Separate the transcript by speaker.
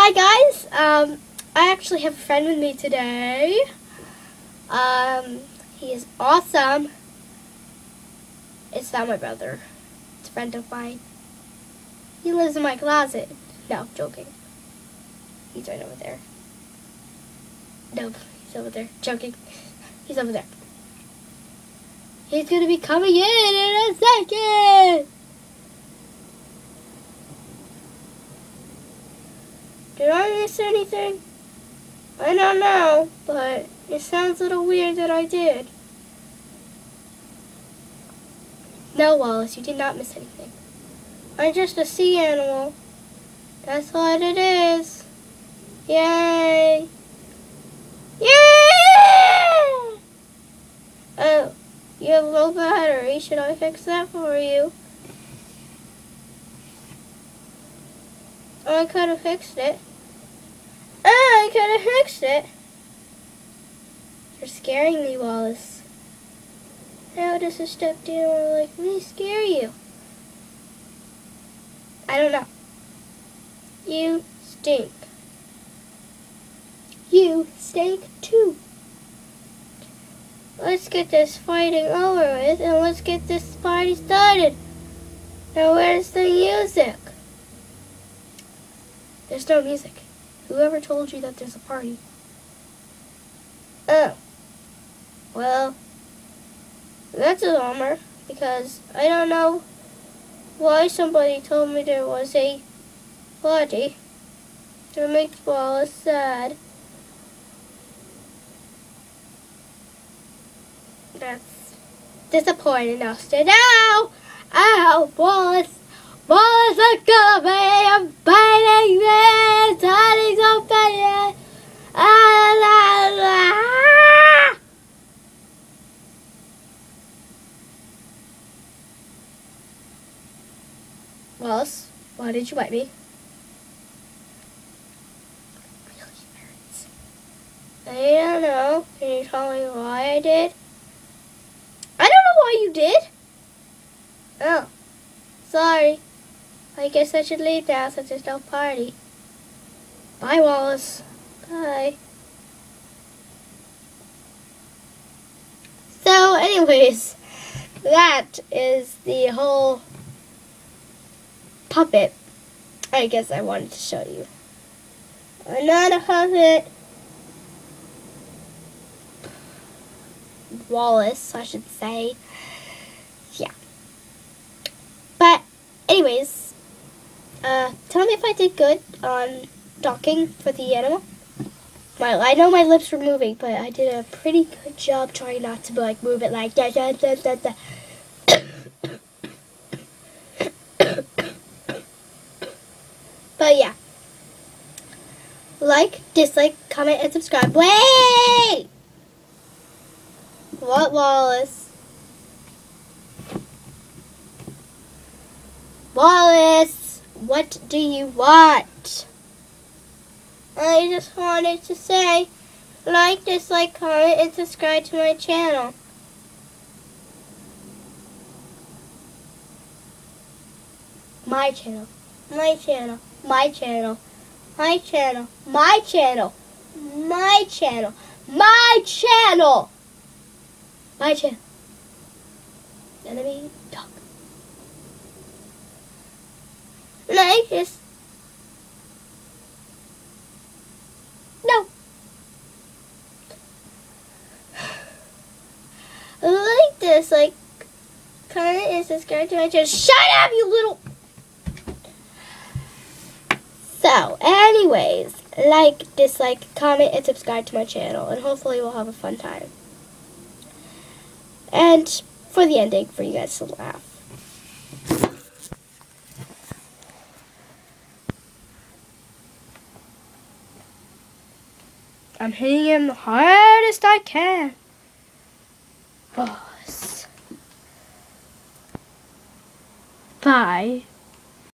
Speaker 1: Hi guys, I actually have a friend with me today. He is awesome. It's not my brother. It's a friend of mine. He lives in my closet. No, joking. He's right over there. No, he's over there. Joking. He's over there. He's gonna be coming in a second. Did I miss anything? I don't know, but it sounds a little weird that I did. No, Wallace, you did not miss anything. I'm just a sea animal. That's what it is. Yay! Yay! Oh, you have low battery. Should I fix that for you? Oh, I could have fixed it. I could have fixed it. You're scaring me, Wallace. How does a stuffed animal like me scare you? I don't know. You stink. You stink too. Let's get this fighting over with and let's get this party started. Now where's the music? There's no music. Whoever told you that there's a party? Oh. Well, that's a bummer because I don't know why somebody told me there was a party. That makes Wallace sad. That's disappointing us to know. Ow, Wallace. Wallace, look at me. I'm biting this. Hiding so bad. Wallace, why did you bite me? Really hurts. I don't know. Can you tell me why I did? I don't know why you did. Oh, sorry. I guess I should leave now since there's no party. Bye, Wallace. Bye. So, anyways, that is the whole puppet I guess I wanted to show you. I'm not a puppet. Wallace, I should say. Yeah. But, anyways, tell me if I did good on talking for the animal. I know my lips were moving, but I did a pretty good job trying not to like move it like that. But yeah. Like, dislike, comment, and subscribe. Wait! What, Wallace? Wallace, what do you want? I just wanted to say, like, dislike, comment, and subscribe to my channel. My channel. My channel. My channel. My channel. My channel. My channel. My channel. My channel. Enemy talk. Like this. No. Like this, like, comment and subscribe to my channel. Shut up, you little. So, anyways, like, dislike, comment, and subscribe to my channel, and hopefully we'll have a fun time. And for the ending, for you guys to laugh. I'm hitting him the hardest I can. Boss. Bye.